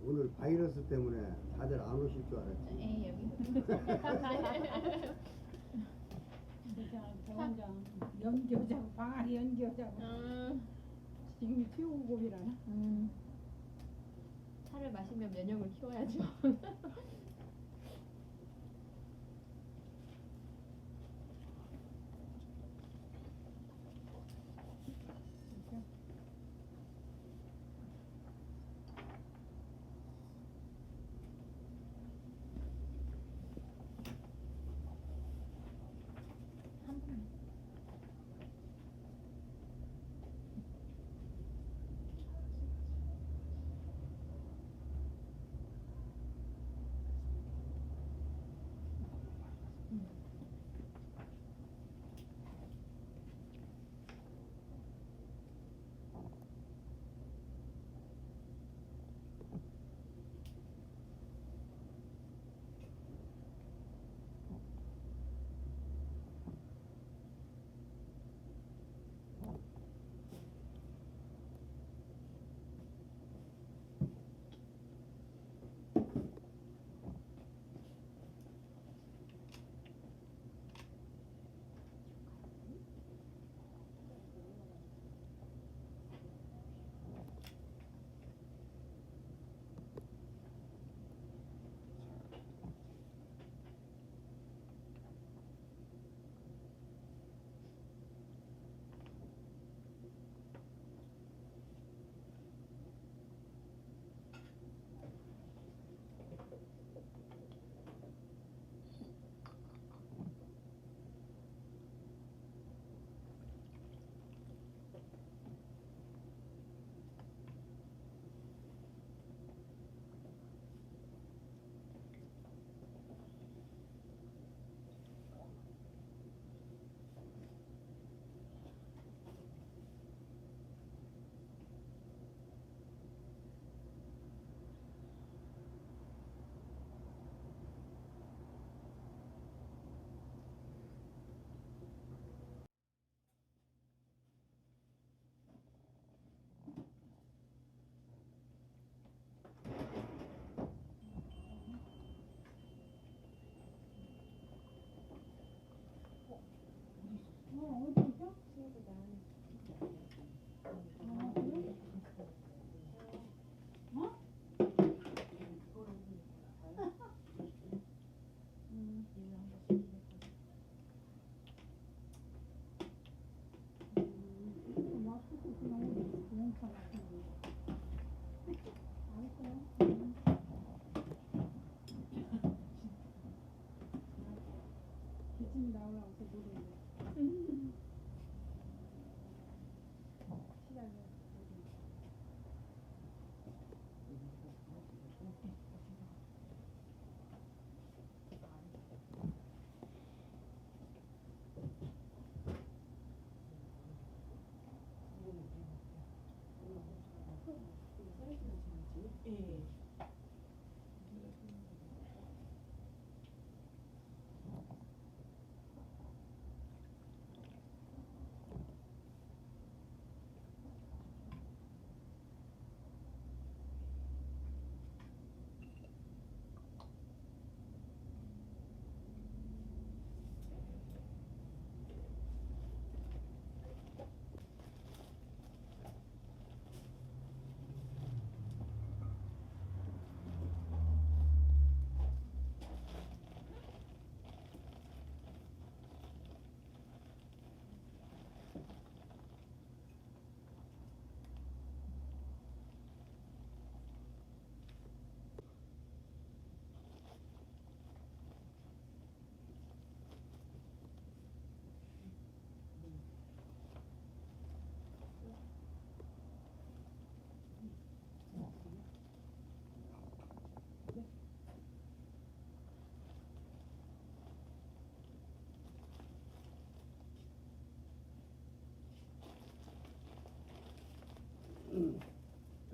오늘 바이러스 때문에 다들 안 오실 줄 알았지. 예, 여기. 병원장 연기하자고 방학 연기하자고 지금 피우고비라나. 차를 마시면 면역을 키워야죠. 한 번만. 어디죠? 어? 마스크 그냥 용차 같은 거. 알았어요. 기침 나오라고 노래인데. 시작해.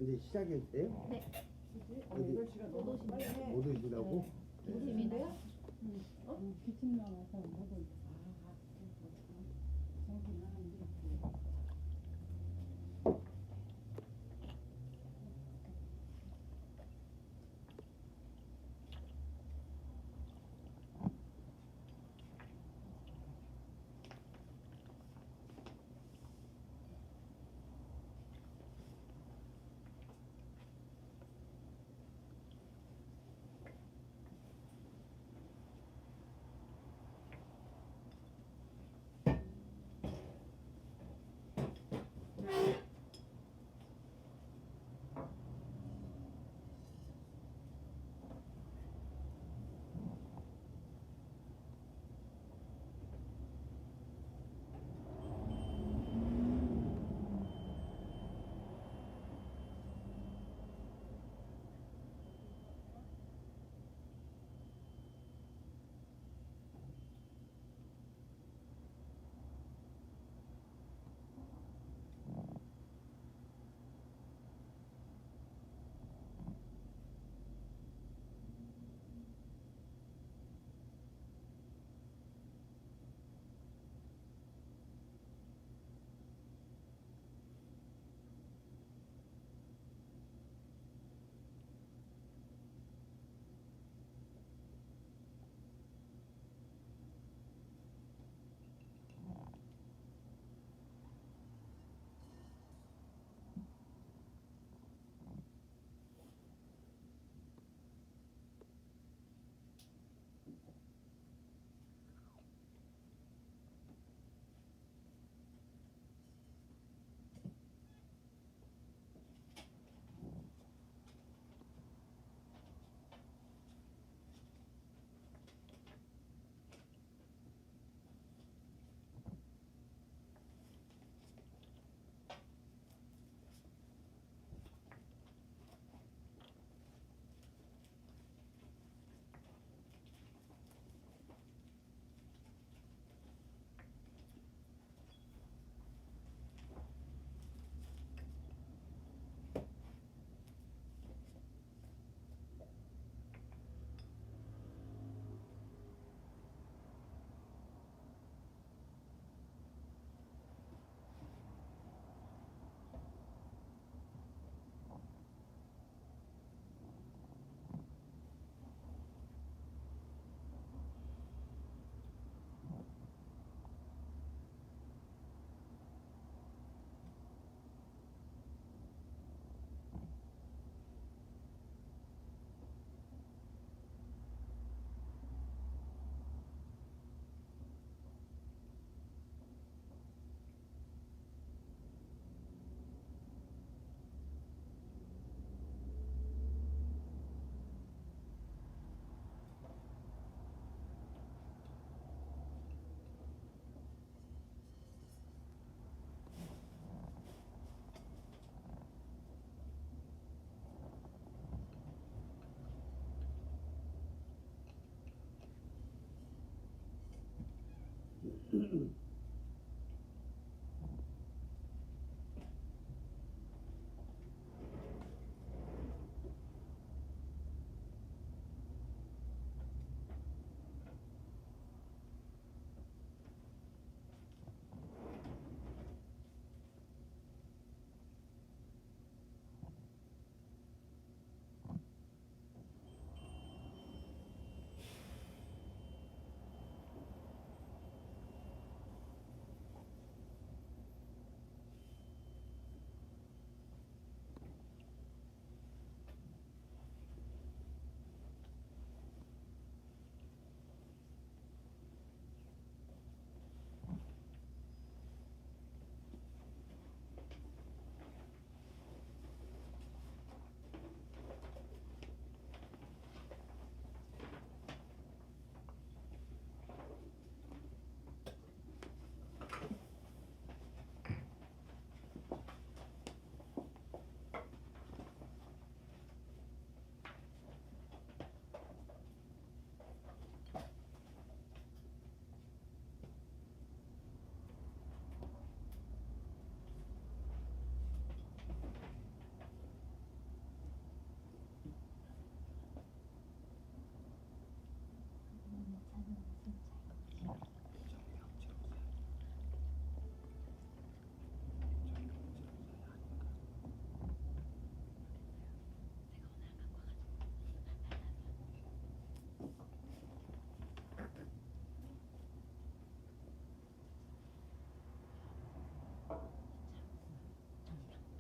이제 시작해도 돼요? 네. 어디? 8시가 너무 빨리 해. 못 오신다고? 기침이나 기침 나와서 못 온대. 저기는 이렇게.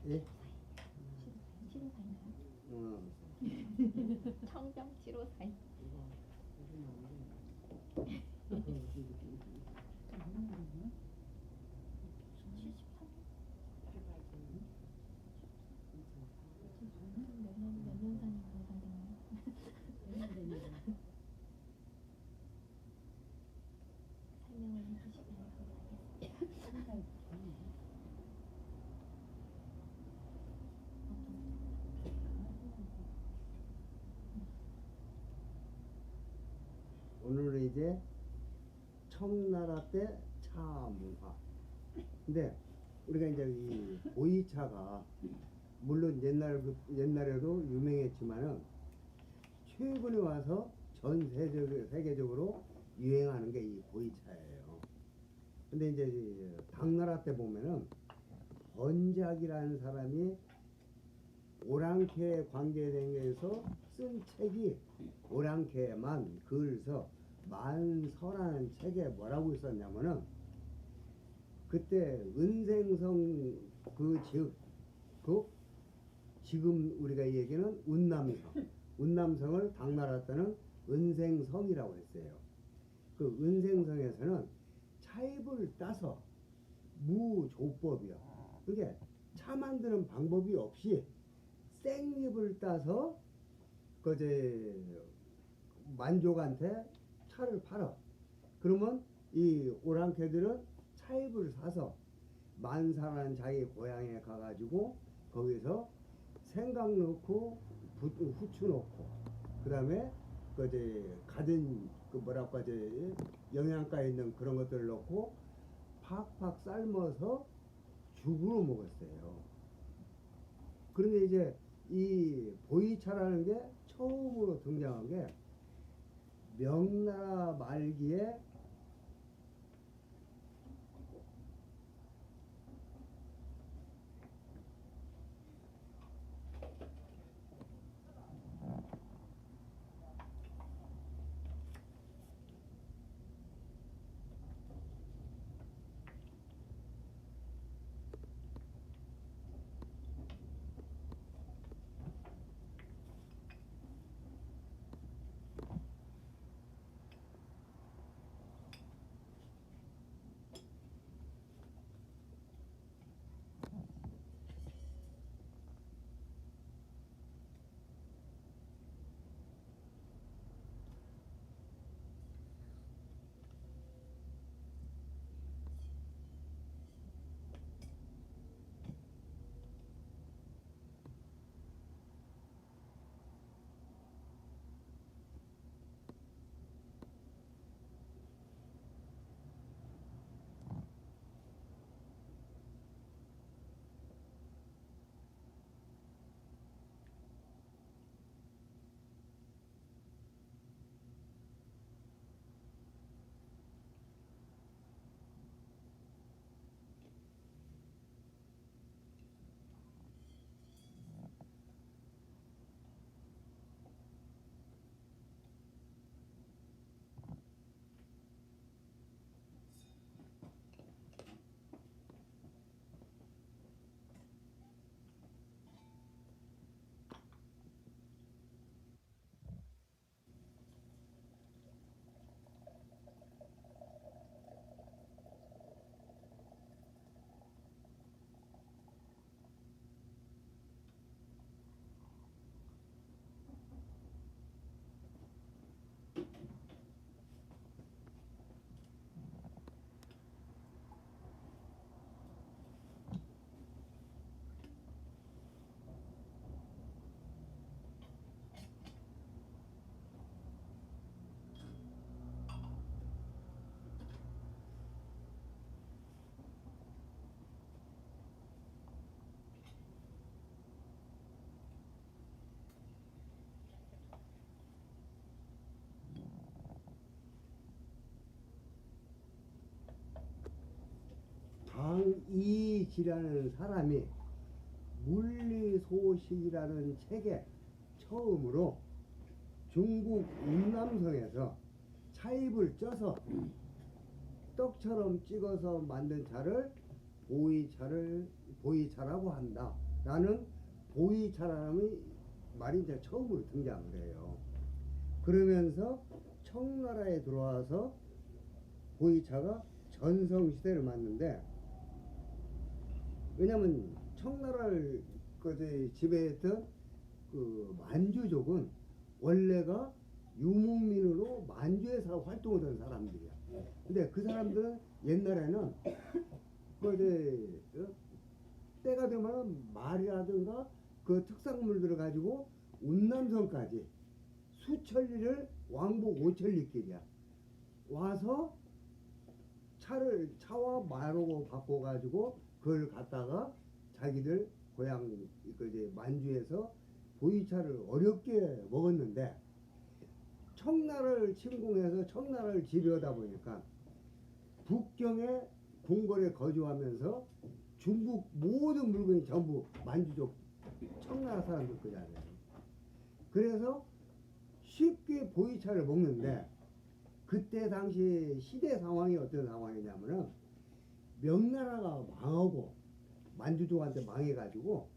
예? 치료사인가요? 어, 청정 치료사인. 73? 몇년 사는 강사님 설명을 해주시면 감사하겠습니다. 오늘은 이제 청나라 때 차 문화. 근데 우리가 이제 이 보이차가 물론 옛날에도 유명했지만은 최근에 와서 전 세계적으로 유행하는 게 이 보이차예요. 근데 이제 이 당나라 때 보면은 번작이라는 사람이 오랑캐 관계대에서 쓴 책이 오랑캐만 글서 만서라는 책에 뭐라고 있었냐면은 그때 은생성 그 지금 우리가 얘기는 운남성을 당나라 때는 은생성이라고 했어요. 그 은생성에서는 차입을 따서 무조법이요. 그게 차 만드는 방법이 없이 생잎을 따서 그제 만족한테 차를 팔아. 그러면 이 오랑캐들은 차입을 사서 만사라는 자기 고향에 가가지고 거기서 생강 넣고 후추 넣고 그 다음에 그제 가진 그 뭐랄까 제 영양가 있는 그런 것들을 넣고 팍팍 삶아서 죽으로 먹었어요. 그런데 이제 이 보이차라는 게 처음으로 등장한 게 명나라 말기에 강이지라는 사람이 물리소식이라는 책에 처음으로 중국 운남성에서 차입을 쪄서 떡처럼 찍어서 만든 차를 보이차라고 한다. 나는 보이차라는 말이 이제 처음으로 등장을 해요. 그러면서 청나라에 들어와서 보이차가 전성시대를 맞는데, 왜냐면 청나라를 지배했던 그 만주족은 원래가 유목민으로 만주에서 활동하던 사람들이야. 근데 그 사람들은 옛날에는 때가 되면 말이라든가 그 특산물들을 가지고 운남성까지 수천리를 왕복 5천리길이야 와서 차와 말로 바꿔가지고 그걸 갖다가 자기들 고향 만주에서 보이차를 어렵게 먹었는데, 청나라를 침공해서 청나라를 지배하다 보니까 북경에 궁궐에 거주하면서 중국 모든 물건이 전부 만주족 청나라 사람들 거잖아요. 그래서 쉽게 보이차를 먹는데, 그때 당시 시대 상황이 어떤 상황이냐면은 명나라가 망하고 만주족한테 망해가지고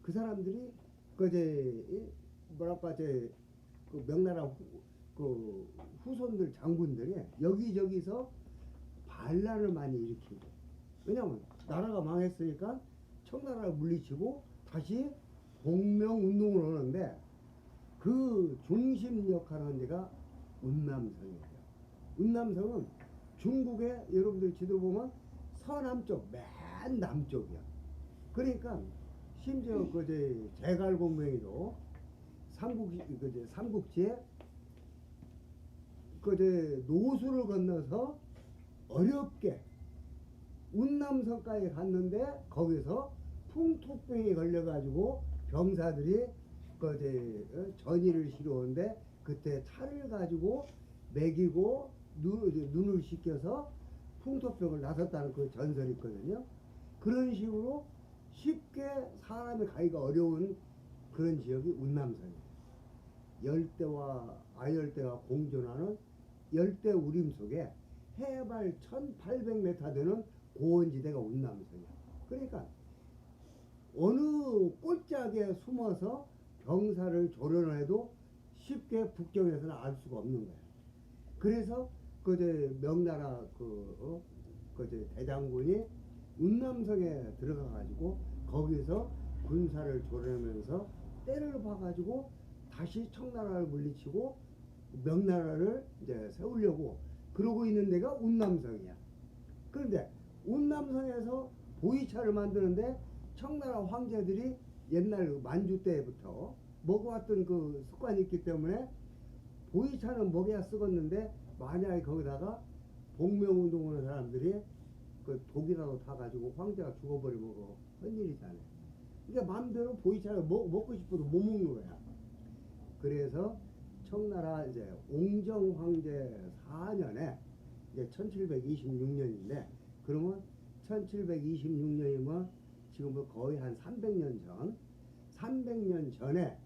그 사람들이 그 명나라 후손들 장군들이 여기저기서 반란을 많이 일으키고, 왜냐면 나라가 망했으니까 청나라를 물리치고 다시 복명운동을 하는데, 그 중심 역할을 한 데가 운남성이에요. 운남성은 중국의, 여러분들 지도 보면 서남쪽 맨 남쪽이야. 그러니까 심지어 제갈공명이도 삼국지에 노수를 건너서 어렵게 운남성까지 갔는데, 거기서 풍토병이 걸려가지고 병사들이 전의를 시려오는데, 그때 차를 가지고 먹이고 눈을 씻겨서 풍토병을 나섰다는 그 전설이 있거든요. 그런 식으로 쉽게 사람이 가기가 어려운 그런 지역이 운남성이에요. 열대와 아열대가 공존하는 열대 우림 속에 해발 1800m 되는 고원지대가 운남성이야. 그러니까 어느 꼴짝에 숨어서 병사를 조련해도 쉽게 북경에서는 알 수가 없는 거야. 그래서 명나라 대장군이 운남성에 들어가 가지고 거기서 군사를 조련하면서 때를 봐가지고 다시 청나라를 물리치고 명나라를 이제 세우려고 그러고 있는 데가 운남성이야. 그런데 운남성에서 보이차를 만드는데 청나라 황제들이 옛날 만주 때부터 먹어왔던 그 습관이 있기 때문에 보이차는 먹여야 쓰겠는데, 만약에 거기다가 복명운동을 하는 사람들이 그 독이라도 타가지고 황제가 죽어버리면 그거 헛일이잖아요. 그러니까 마음대로 보이차를 먹고 싶어도 못 먹는 거야. 그래서 청나라 이제 옹정 황제 4년에 이제 1726년인데, 그러면 1726년이면 지금부터 거의 한 300년 전에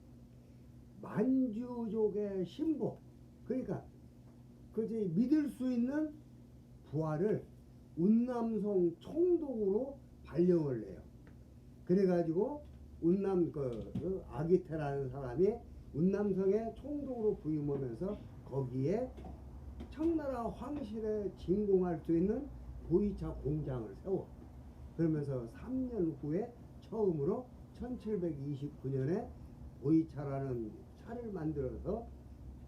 만주족의 신복, 그러니까 믿을 수 있는 부하를 운남성 총독으로 발령을 해요. 그래가지고 아기태라는 사람이 운남성의 총독으로 부임하면서 거기에 청나라 황실에 진공할 수 있는 보이차 공장을 세워. 그러면서 3년 후에 처음으로 1729년에 보이차라는 차를 만들어서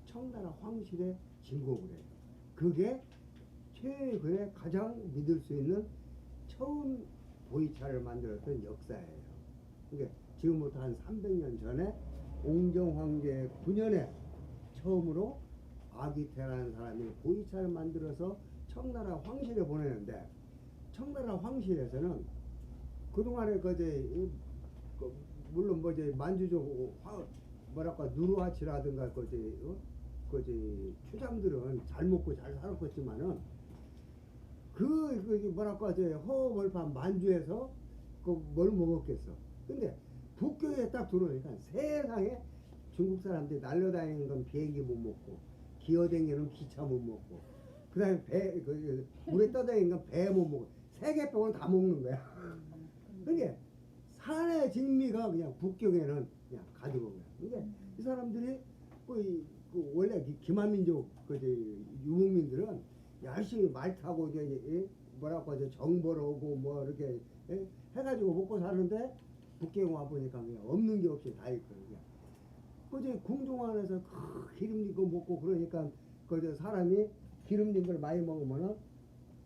청나라 황실에 진공을 해요. 그게 최근에 가장 믿을 수 있는 처음 보이차를 만들었던 역사예요. 그러니까 지금부터 한 300년 전에 옹정 황제 9년에 처음으로 아기태라는 사람이 보이차를 만들어서 청나라 황실에 보내는데, 청나라 황실에서는 그동안에 물론 만주족 누르하치라든가 추장들은 잘 먹고 잘 살았겠지만은 허벌판 만주에서 뭘 먹었겠어. 근데 북경에 딱 들어오니까 세상에 중국 사람들이 날려다니는 건 비행기 못 먹고, 기어다니는 기차 못 먹고, 그 다음에 물에 떠다니는 건 배 못 먹고, 세계병은 다 먹는 거야. 근데 산에 천의 진미가 그냥 북경에는 그냥 가지고 온 거야. 근데 이 사람들이 그 원래 기만민족 유목민들은 열심히 말 타고 이제 뭐라고 하죠, 정보로 오고 뭐 이렇게 해가지고 먹고 사는데 북경 와 보니까 그냥 없는 게 없이 다 있거든요. 그저 궁중 안에서 기름진 거 먹고 그러니까 그저 사람이 기름진 걸 많이 먹으면은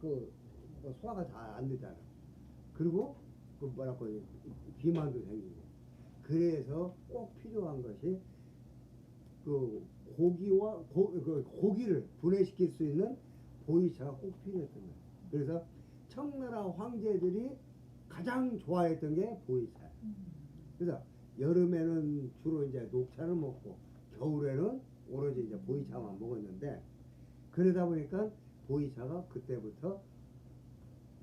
뭐 소화가 잘 안 되잖아. 그리고 그 뭐라고 하지, 비만도 생기고. 그래서 꼭 필요한 것이 그 고기를 분해시킬 수 있는 보이차가 꼭 필요했던 거예요. 그래서 청나라 황제들이 가장 좋아했던 게 보이차예요. 그래서 여름에는 주로 이제 녹차를 먹고 겨울에는 오로지 이제 보이차만 먹었는데, 그러다 보니까 보이차가 그때부터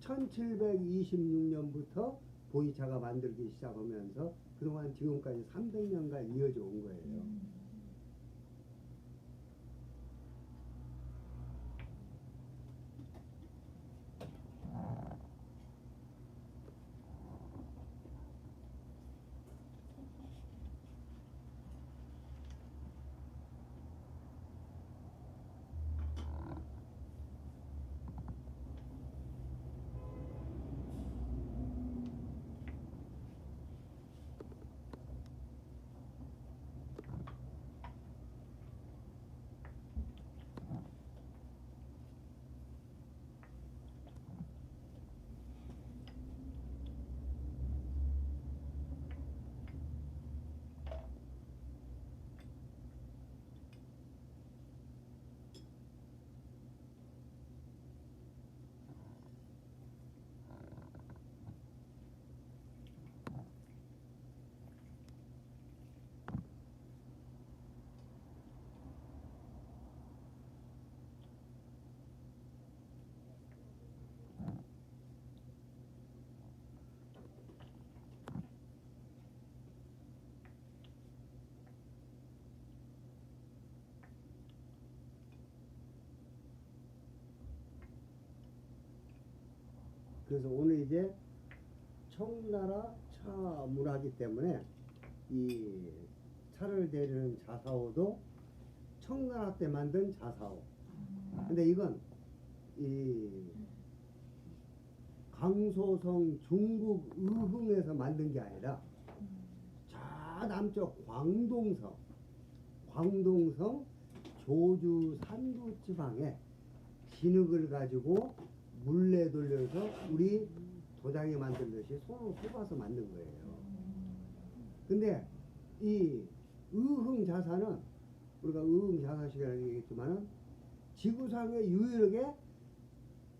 1726년부터 보이차가 만들기 시작하면서 그동안 지금까지 300년간 이어져 온 거예요. 그래서 오늘 이제 청나라 차 문화기 때문에 이 차를 대리는 자사오도 청나라 때 만든 자사오. 근데 이건 이 강소성 중국 의흥에서 만든 게 아니라 저 남쪽 광동성 조주 산도 지방에 진흙을 가지고 물레 돌려서 우리 도장에 만들듯이 손으로 뽑아서 만든 거예요. 근데 이 의흥 자사는 우리가 의흥 자사 시간에 얘기했지만은 지구상에 유일하게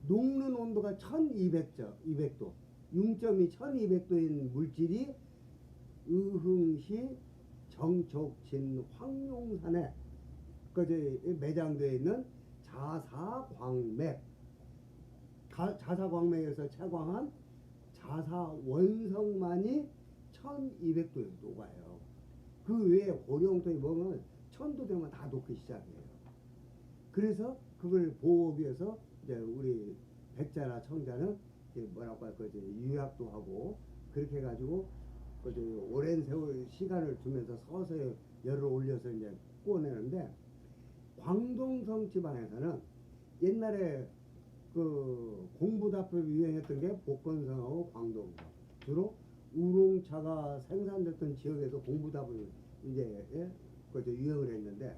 녹는 온도가 1200도, 융점이 1200도인 물질이 의흥시 정촉진 황룡산에 매장되어 있는 자사광맥, 자사광맥에서 채광한 자사원성만이 1200도에서 녹아요. 그 외에 고령토에 보면 1000도 되면 다 녹기 시작해요. 그래서 그걸 보호하기 위해서 이제 우리 백자나 청자는 뭐라고 할 거지, 유약도 하고 그렇게 해가지고 오랜 세월 시간을 두면서 서서히 열을 올려서 이제 구워내는데, 광동성 지방에서는 옛날에 그 공부답법이 유행했던 게 복건성하고 광동성, 주로 우롱차가 생산됐던 지역에서 공부답을 이제 유행을 했는데,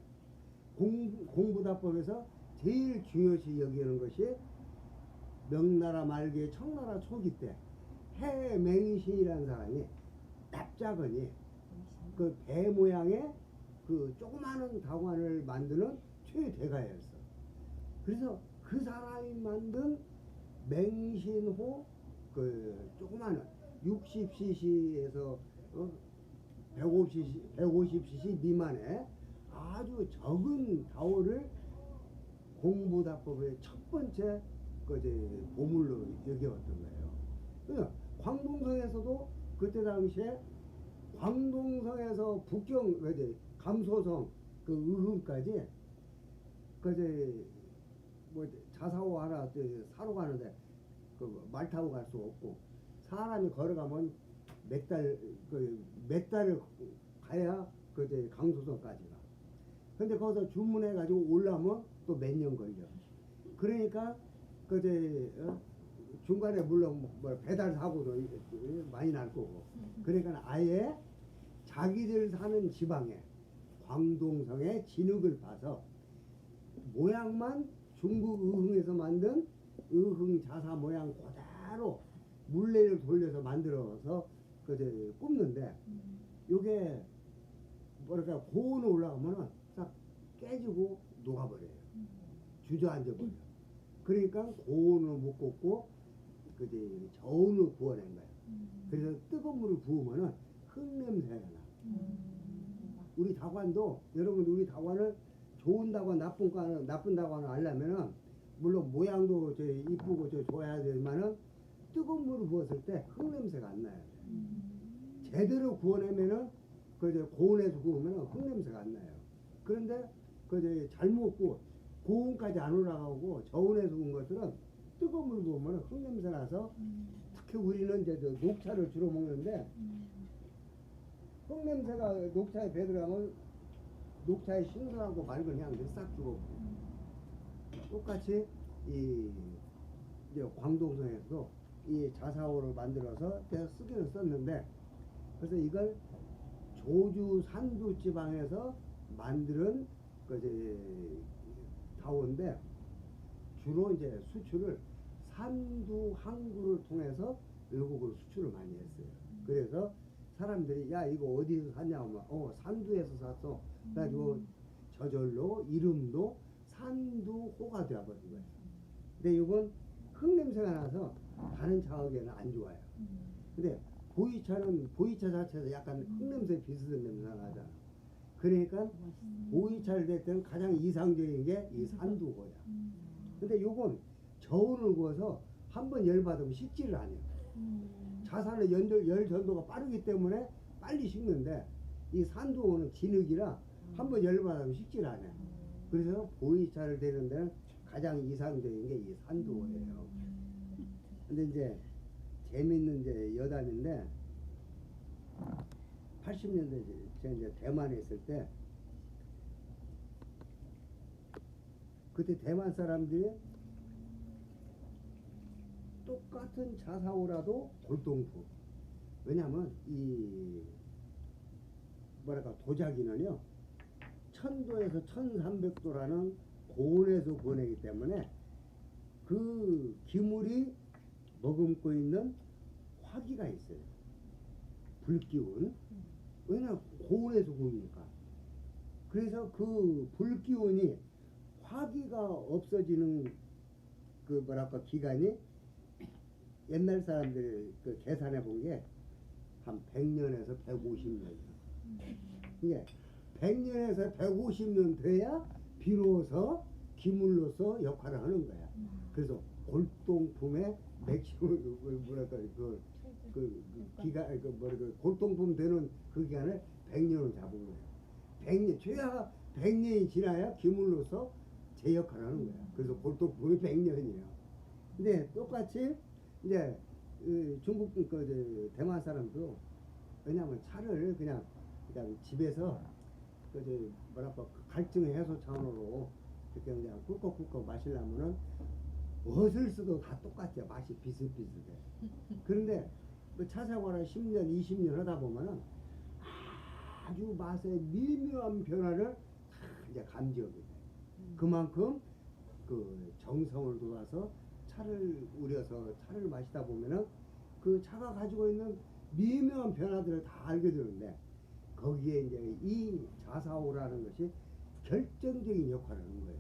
공부답법에서 제일 중요시 여기는 것이 명나라 말기에 청나라 초기 때 해맹신이라는 사람이 납작하니 그 배 모양의 그 조그마한 다관을 만드는 최대가였어. 그래서 그 사람이 만든 맹신호 그 조그마한 60cc에서 150cc 미만의 아주 적은 다오를 공부답법의 첫 번째 보물로 여겨왔던 거예요. 그러니까 광동성에서도 그때 당시에 광동성에서 북경 감소성 그 의흥까지 뭐 자사오 하나 사러 가는데 그 말 타고 갈 수 없고, 사람이 걸어가면 몇 달을 가야 그 이제 강소선까지 가. 근데 거기서 주문해가지고 올라면 또 몇 년 걸려. 그러니까 그 이제 중간에 물론 뭐 배달 사고도 많이 날 거고. 그러니까 아예 자기들 사는 지방에 광동성에 진흙을 파서 모양만 중국 의흥에서 만든 의흥 자사 모양 그대로 물레를 돌려서 만들어서 그 이제 굽는데 요게 뭐랄까 고온에 올라가면은 싹 깨지고 녹아버려요. 주저앉아 버려. 그러니까 고온으로 못 굽고 그지 저온으로 구워낸 거야. 그래서 뜨거운 물을 부으면은 흙냄새가 나. 우리 다관도 여러분 우리 다관을 좋은 다관 나쁜 다관을 알려면은 물론 모양도 저 이쁘고 저 좋아야 되지만은 뜨거운 물을 부었을 때 흙냄새가 안 나요. 제대로 구워내면은 그 이제 고온에서 구우면은 흙냄새가 안 나요. 그런데 그 이제 잘못 구워 고온까지 안 올라가고 저온에서 구운 것들은 뜨거운 물 부으면은 흙냄새 나서 특히 우리는 이제 저 녹차를 주로 먹는데 흙냄새가 녹차에 배들어가면 녹차의 신선하고 맑은 향들이 싹 죽어. 똑같이 이 이제 광동성에서도 이 자사오를 만들어서 제가 쓰기는 썼는데 그래서 이걸 조주 산두 지방에서 만드는 그 이제 다오인데 주로 이제 수출을 산두 항구를 통해서 외국으로 수출을 많이 했어요. 그래서 사람들이 야 이거 어디서 샀냐고 하면 산두에서 샀어. 그래가지고 저절로 이름도 산두호가 되어버린 거예요. 근데 이건 흙냄새가 나서 다른 차하고는 안 좋아요. 근데 보이차 자체에서 약간 흙냄새 비슷한 냄새가 나잖아. 그러니까 보이차를 댈 때는 가장 이상적인 게 이 산두호야. 근데 요건 저온을 구워서 한번 열 받으면 식지를 않아요. 자산의 열 전도가 빠르기 때문에 빨리 식는데 이 산두호는 진흙이라 한번 열 받으면 식지를 않아요. 그래서 보이차를 대는 데는 가장 이상적인 게 이 산두호예요. 근데 이제 재밌는 이제 여담인데 80년대 제가 이제 대만에 있을 때 그때 대만 사람들이 똑같은 자사오라도 골동품. 왜냐면 이 뭐랄까 도자기는요 1000도에서 1300도라는 고온에서 구워내기 때문에 그 기물이 머금고 있는 화기가 있어요. 불기운. 왜냐 고온에서 구우니까. 그래서 그 불기운이 화기가 없어지는 그 뭐랄까 기간이 옛날 사람들이 그 계산해 본 게 한 100년에서 150년. 이게 100년에서 150년 돼야 비로소 기물로서 역할을 하는 거야. 그래서 골동품의 맥시멈 뭐랄까 그 기간 골동품 되는 그 기간을 100년을 잡은 거예요. 100년 최하 100년이 지나야 기물로서 제 역할을 하는 거야. 그래서 골동품이 100년이에요. 근데 똑같이 이제 중국 그 대만 사람도 왜냐하면 차를 그냥 집에서 그 뭐랄까 갈증 해소 차원으로 이렇게 그냥 꿀꺽꿀꺽 마시려면은 무엇을 써도 다 똑같아요. 맛이 비슷비슷해. 그런데 뭐 차 생활을 10년, 20년 하다 보면은 아주 맛의 미묘한 변화를 다 이제 감지하게 돼. 그만큼 그 정성을 들어와서 차를 우려서 차를 마시다 보면은 그 차가 가지고 있는 미묘한 변화들을 다 알게 되는데 거기에 이제 이 자사오라는 것이 결정적인 역할을 하는 거예요.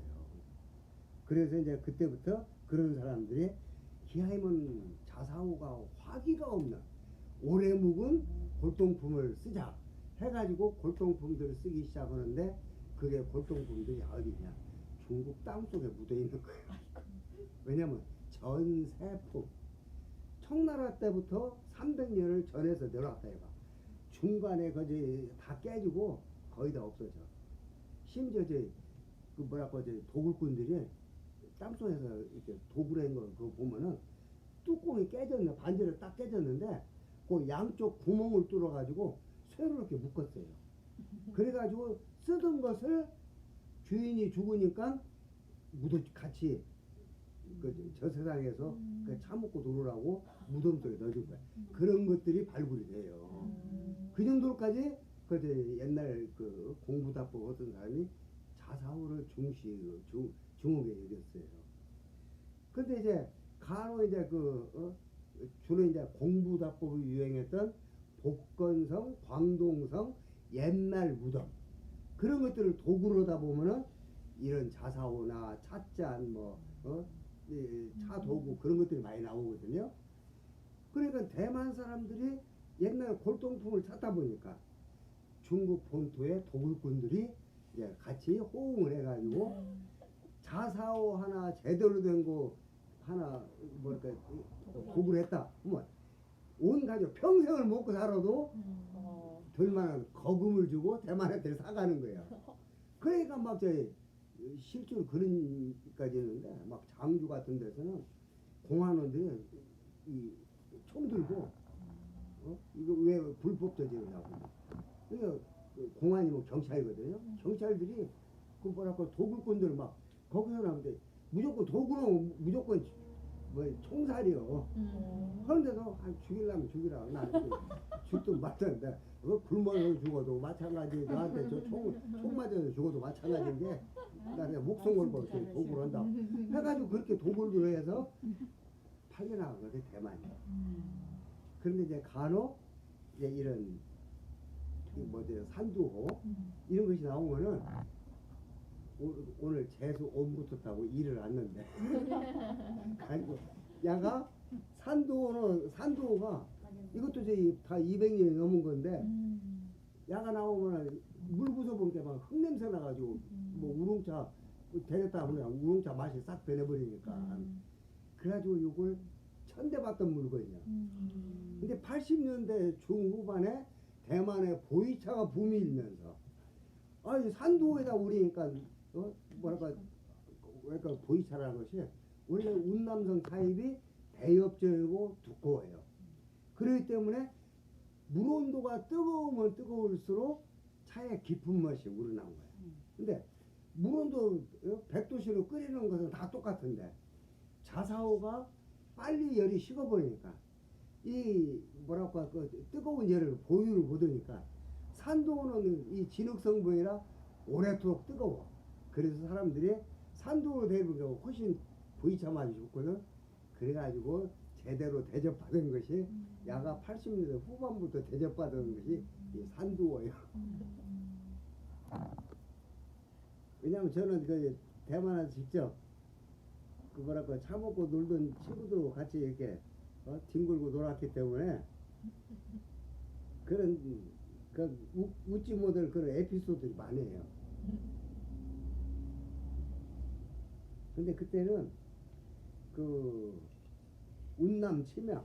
그래서 이제 그때부터 그런 사람들이 기하이면 자사오가 화기가 없는 오래 묵은 골동품을 쓰자 해가지고 골동품들을 쓰기 시작하는데 그게 골동품들이 어디냐 중국 땅속에 묻어 있는 거예요. 왜냐면 전세품 청나라 때부터 300년을 전해서 내려왔다 해봐. 중간에 거기 다 깨지고 거의 다 없어져. 심지어 그 뭐랄까 도굴꾼들이 땅속에서 이렇게 도굴한 거 그거 보면은 뚜껑이 깨졌네. 반지를 딱 깨졌는데 그 양쪽 구멍을 뚫어가지고 쇠로 이렇게 묶었어요. 그래가지고 쓰던 것을 주인이 죽으니까 무덤 같이 저 세상에서 그 차먹고 놀으라고 무덤 속에 넣어준 거야. 그런 것들이 발굴이 돼요. 그 정도로까지 그 이제 옛날 그 공부답법 어떤 사람이 자사오를 중하게 여겼어요. 근데 이제 간혹 이제 주로 이제 공부답법이 유행했던 복건성, 광동성, 옛날 무덤 그런 것들을 도구로 하다 보면은 이런 자사오나 찻잔 차 도구 그런 것들이 많이 나오거든요. 그러니까 대만 사람들이 옛날 골동품을 찾다 보니까 중국 본토의 도굴꾼들이 이제 같이 호응을 해가지고 자사오 하나 제대로 된 거 하나 뭐랄까 도굴을 했다. 온 가족 평생을 먹고 살아도 들만한 거금을 주고 대만한테 사가는 거예요. 그러니까 막 저희 실제로 그런까지 있는데 막 장주 같은 데서는 공안원들이 총 들고 이거 왜 불법 저지르냐고. 그러니까 공안이 뭐 경찰이거든요. 경찰들이 그 뭐랄까 도굴꾼들 막 거기서 나오는데 무조건 도구로 무조건 뭐 총살이요. 그런데도 죽이려면 죽이라. 나 죽도 맞았는데 굶어서 죽어도 마찬가지. 나한테 총 맞아서 죽어도 마찬가지인 게 나는 목숨 걸고 이렇게 도구를 한다. 해가지고 그렇게 도구를 해서 팔려나가거든 대만이. 그런데 이제 간혹 이제 이런 산두호 이런 것이 나오면은 오늘 재수 옴부터 타고 일을 왔는데 아이고 야가 산두호가 이것도 저희 다 200년이 넘은 건데 야가 나오면 물 부숴본 게 막 흙냄새 나가지고 뭐 우롱차 데렸다 하면 우롱차 맛이 싹 변해버리니까 그래가지고 이걸 천대받던 물건이야. 근데 80년대 중후반에 대만에 보이차가 붐이 일면서 아니 산도에다 우리니까 뭐랄까 보이차라는 것이 원래 운남성 타입이 대엽적이고 두꺼워요. 그렇기 때문에 물 온도가 뜨거우면 뜨거울수록 차에 깊은 맛이 우러나온 거예요. 근데 물 온도 100도씨로 끓이는 것은 다 똑같은데 자사오가 빨리 열이 식어버리니까 이 뭐랄까 뜨거운 열을 보유를 못하니까 산도는 이 진흙 성분이라 오래도록 뜨거워. 그래서 사람들이 산도로 데리는 경우 훨씬 보이차 맛이 좋거든. 그래가지고 제대로 대접받은 것이 야가 80년대 후반부터 대접받은 것이 이 산두어예요. 왜냐면 저는 대만에서 직접 뭐랄까 차 먹고 놀던 친구들하고 같이 이렇게 뒹굴고 놀았기 때문에 그런 웃지 못할 그런 에피소드들이 많아요. 근데 그때는 운남 침향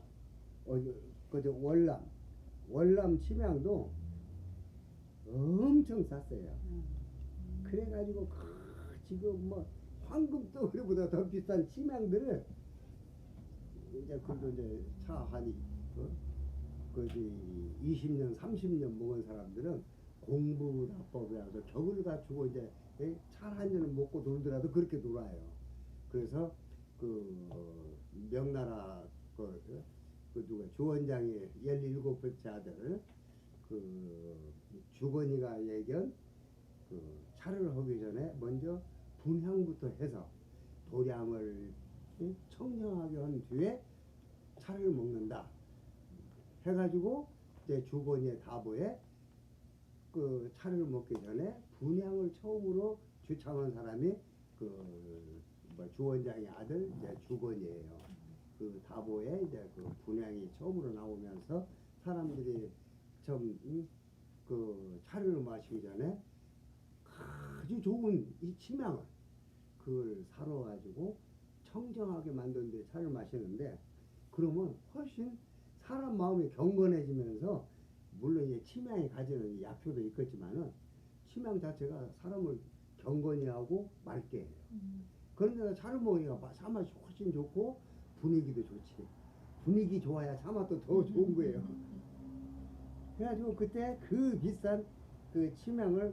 월남 침향도 엄청 쌌어요. 그래가지고 지금 뭐 황금덩어리보다 더 비싼 침향들을 이제 그래도 이제 차 한 20년 30년 먹은 사람들은 공부납법이라서 격을 갖추고 이제 차 한 잔을 먹고 놀더라도 그렇게 놀아요. 그래서 명나라 누가 주원장의 17번째 아들 주건이가 얘기한 차를 하기 전에 먼저 분향부터 해서 도량을 청정하게 한 뒤에 차를 먹는다 해가지고 이제 주건이의 다보에 차를 먹기 전에 분향을 처음으로 주창한 사람이 주원장의 아들 이제 주건이에요. 다보에 이제 분향이 처음으로 나오면서 사람들이 좀 차를 마시기 전에 아주 좋은 이 침향을 그걸 사러 가지고 청정하게 만든 데 차를 마시는데 그러면 훨씬 사람 마음이 경건해지면서 물론 이제 침향이 가지는 약효도 있겠지만은 침향 자체가 사람을 경건히 하고 맑게 해요. 그런데 차를 먹으니까 차 맛이 훨씬 좋고 분위기도 좋지. 분위기 좋아야 차 맛도 더 좋은 거예요. 그래가지고 그때 그 비싼 그 치명을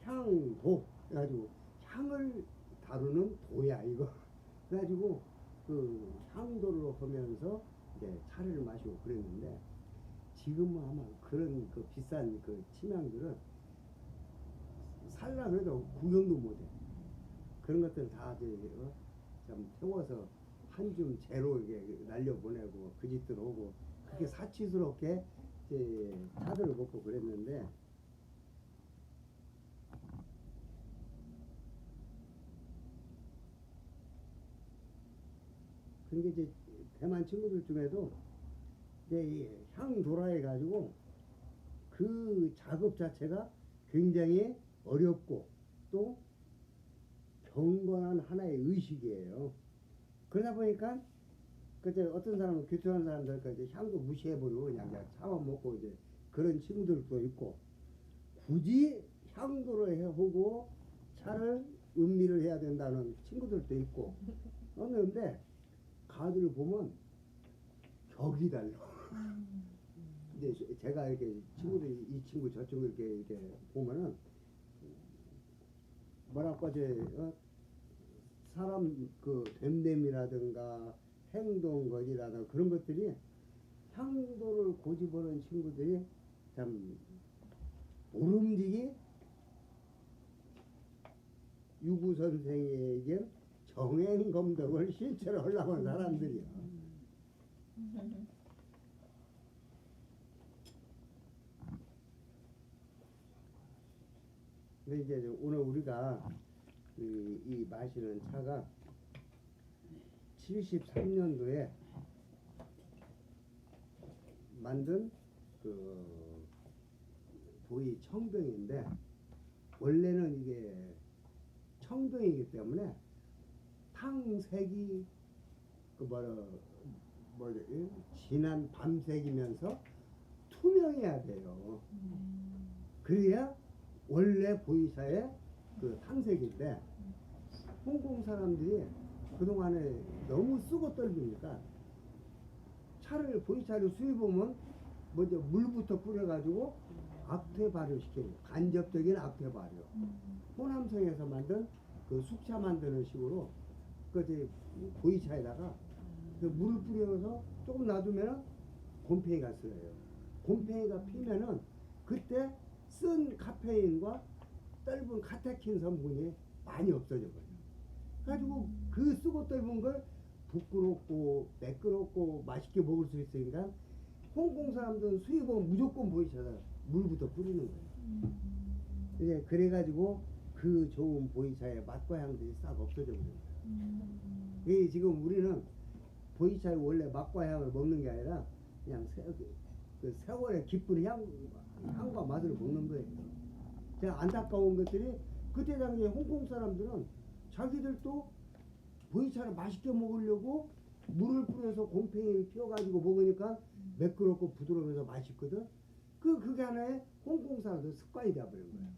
향도 해가지고 향을 다루는 도야 이거. 그래가지고 그 향도를 하면서 이제 차를 마시고 그랬는데 지금은 아마 그런 그 비싼 그 치명들은 살라 그래도 구경도 못해. 그런 것들 다 이제 참 태워서 한 줌 재로 이게 날려보내고 그 짓들 오고 그렇게 사치스럽게 이제 차들을 먹고 그랬는데 근데 이제 대만 친구들 중에도 이제 향도라 해가지고 그 작업 자체가 굉장히 어렵고 또 경건한 하나의 의식이에요. 그러다 보니까 그때 어떤 사람은 귀찮은 사람들 이제 향도 무시해버리고 그냥 차만 먹고 이제 그런 친구들도 있고 굳이 향도를 해오고 차를 음미를 해야 된다는 친구들도 있고 그런데 가들을 보면 격이 달라. 이제 제가 이렇게 친구들이 이 친구 저 친구 이렇게 보면은 뭐랄까 사람 그 됨됨이라든가 행동거리라든가 그런 것들이 향도를 고집하는 친구들이 참 모름지기 유구 선생에게 정행검덕을 실체로 하려고 하는 사람들이야. 근데 이제 오늘 우리가 이 마시는 차가 73년도에 만든 그 보이 청병인데 원래는 이게 청병이기 때문에 탕색이 그 뭐지 진한 밤색이면서 투명해야 돼요. 그래야 원래 보이차의 그 탕색인데 홍콩 사람들이 그동안에 너무 쓰고 떨리니까 차를 보이차를 수입하면 먼저 물부터 뿌려가지고 악퇴 발효시키는 간접적인 악퇴 발효. 호남성에서 만든 그 숙차 만드는 식으로 그 이제 보이차에다가 그 물을 뿌려서 조금 놔두면 곰팡이가 쓰여요. 곰팡이가 피면은 그때 쓴 카페인과 떫은 카테킨 성분이 많이 없어져 버려요. 그래가지고 그 쓰고 떫은 걸 부끄럽고 매끄럽고 맛있게 먹을 수 있으니까 홍콩 사람들은 수입은 무조건 보이차에다 물부터 뿌리는 거예요. 이제 그래가지고 그 좋은 보이차의 맛과 향들이 싹 없어져 버린 거예요. 이 지금 우리는 보이차의 원래 맛과 향을 먹는 게 아니라 그냥 그 세월의 기쁜 향과 맛을 먹는 거예요. 제가 안타까운 것들이 그때 당시에 홍콩 사람들은 자기들도 보이차를 맛있게 먹으려고 물을 뿌려서 곰팡이를 피워가지고 먹으니까 매끄럽고 부드러우면서 맛있거든. 그게 하나의 홍콩 사람들 습관이 되어버린 거야.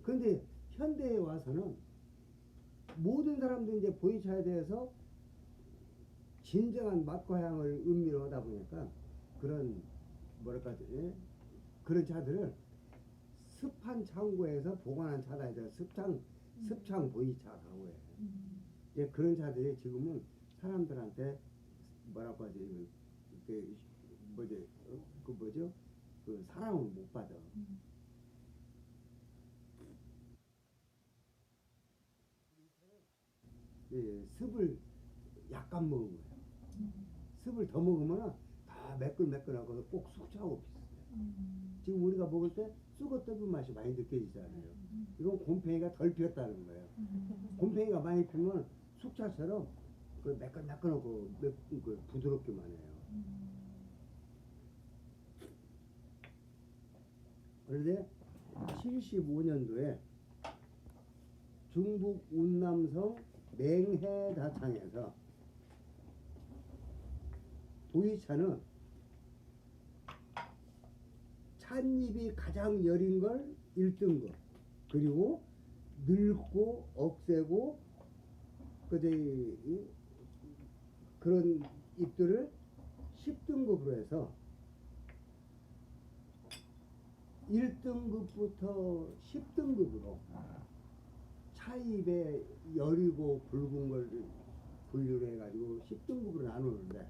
그런데 현대에 와서는 모든 사람들이 이제 보이차에 대해서 진정한 맛과 향을 음미를 하다 보니까 그런 뭐랄까 그런 차들을 습한 창고에서 보관한 차다 해서 습창 보이차라고 해. 이제 그런 차들이 지금은 사람들한테 뭐라고 하지 그 뭐죠 그 사랑을 못 받아. 습을 약간 먹은 거예요. 습을 더 먹으면 다 매끌매끌하고 꼭 숙취하고 비슷해요. 지금 우리가 먹을 때 쑥어 떫은 맛이 많이 느껴지잖아요. 이건 곰팡이가 덜 피었다는 거예요. 곰팡이가 많이 피면 숙차처럼 그 매끈매끈하고 그 부드럽기만 해요. 그런데 75년도에 중북 운남성 맹해다창에서 보이차는 찻잎이 가장 여린 걸 1등급 그리고 늙고 억세고 그런 잎들을 10등급으로 해서 1등급부터 10등급으로 차입에 여리고 굵은 걸 분류를 해가지고 10등급으로 나누는데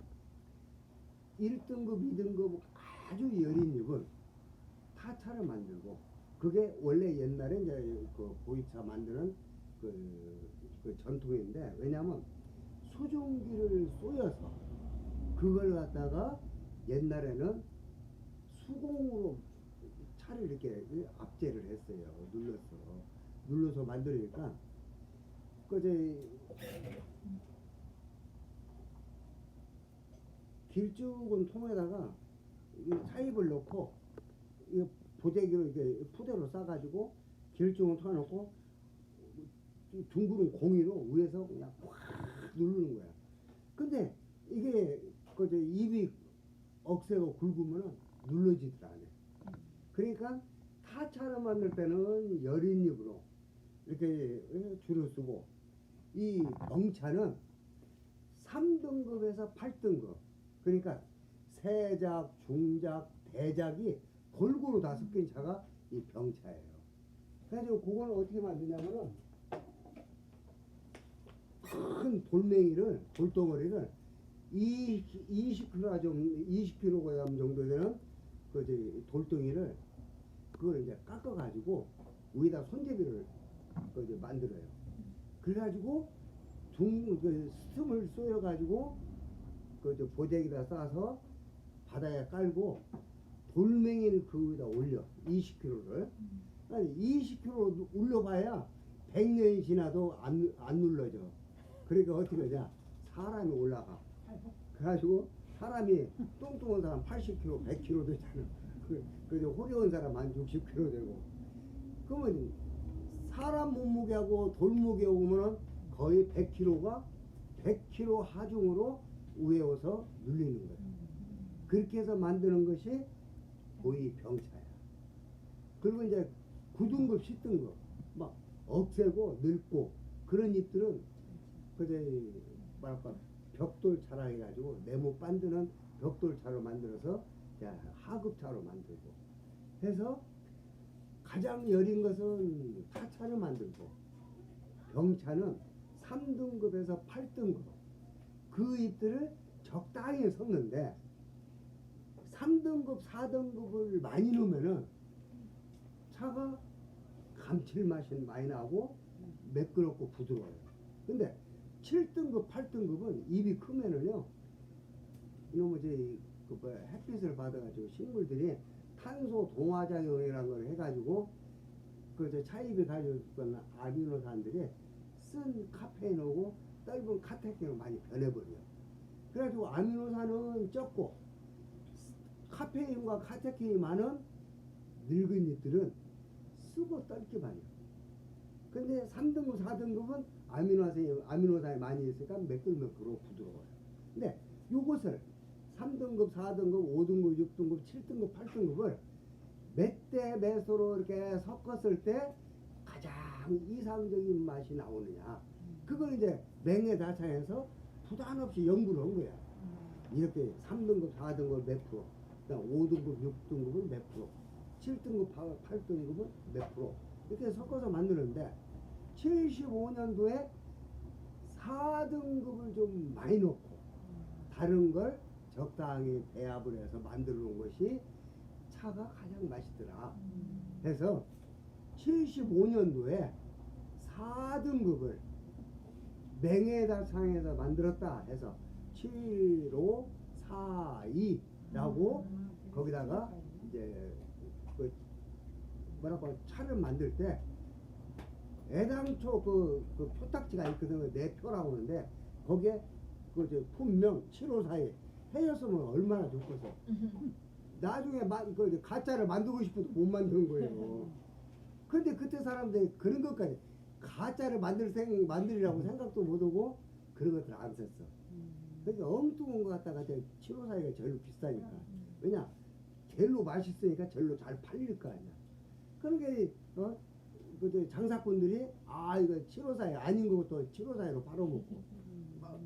1등급, 2등급 아주 여린 잎은 타차를 만들고 그게 원래 옛날에 이제 그 보이차 만드는 그 전통인데 왜냐면 수증기를 쏘여서 그걸 갖다가 옛날에는 수공으로 차를 이렇게 압제를 했어요. 눌러서 만들으니까 그제 길쭉은 통에다가 이 차입을 넣고 이 보재기로 이렇게 푸대로 싸가지고 길쭉은 통에 넣고 둥그런 공이로 위에서 그냥 확 누르는 거야. 근데 이게 그저 입이 억세고 굵으면은 눌러지질 않아. 그러니까 타차를 만들 때는 여린 잎으로 이렇게 줄을 쓰고 이 병차는 3등급에서 8등급 그러니까 세작, 중작, 대작이 골고루 다 섞인 차가 이 병차예요. 그래서 그거는 어떻게 만드냐면은 큰 돌덩어리를 20kg 정도 되는 그 돌덩이를 그걸 이제 깎아가지고 위에다 손잡이를 이제 만들어요. 그래가지고 스팀을 쏘여가지고 그 보재기다 싸서 바다에 깔고 돌멩이를 그 위에다 올려 20kg를. 아니 20kg 올려봐야 100년이 지나도 안 눌러져. 그러니까 어떻게 하냐? 사람이 올라가. 그래가지고 사람이 뚱뚱한 사람 80kg, 100kg 되잖아. 그래서 호리온 사람 한 60kg 되고. 그러면 사람 몸무게하고 돌무게 오면은 거의 100kg가 100kg 하중으로 위에 와서 눌리는 거예요. 그렇게 해서 만드는 것이 보이 병차야. 그리고 이제 9등급, 10등급 막 억세고 늙고 그런 잎들은 그제 뭐랄까 벽돌차라 해가지고 네모 만드는 벽돌차로 만들어서 하급차로 만들고 해서 가장 여린 것은 타차를 만들고 병차는 3등급에서 8등급 그 잎들을 적당히 섞는데 3등급, 4등급을 많이 넣으면은 차가 감칠맛이 많이 나고 매끄럽고 부드러워요. 근데 7등급, 8등급은 입이 크면은요, 이놈의 햇빛을 받아가지고 식물들이 탄소 동화작용이라는 걸 해가지고 차입이 가지고 있는 아미노산들이 쓴 카페인하고 떫은 카테킨으로 많이 변해버려요. 그래가지고 아미노산은 적고 카페인과 카테킨이 많은 늙은 잎들은 쓰고 떫기만 해요. 근데 3등급, 4등급은 아미노산이 많이 있으니까 매끌매끌하고 부드러워요. 근데 요것을 3등급, 4등급, 5등급, 6등급, 7등급, 8등급을 몇 대 몇으로 이렇게 섞었을 때 가장 이상적인 맛이 나오느냐. 그걸 이제 맹해다차에서 부담 없이 연구를 한 거야. 이렇게 3등급, 4등급 몇 프로, 그다음 5등급, 6등급은 몇 프로, 7등급, 8등급은 몇 프로 이렇게 섞어서 만드는데 75년도에 4등급을 좀 많이 넣고 다른 걸 적당히 배합을 해서 만들어 놓은 것이 차가 가장 맛있더라. 해서 75년도에 4등급을 맹해다창에서 만들었다 해서 7542라고 거기다가 이제 그 뭐라고 차를 만들 때 애당초 그 표딱지가 있거든요. 내 표라고 하는데 거기에 그 품명 7542 해줬으면 얼마나 좋겠어. 나중에 그 가짜를 만들고 싶어도 못 만드는 거예요. 근데 그때 사람들이 그런 것까지 가짜를 만들이라고 생각도 못하고 그런 것들 안 썼어. 그러니까 엉뚱한 거 갖다가 7542가 절로 비싸니까. 왜냐? 절로 맛있으니까 절로 잘 팔릴 거 아니야. 그러니까 그 장사꾼들이 이거 7542 아닌 것도 7542로 팔아먹고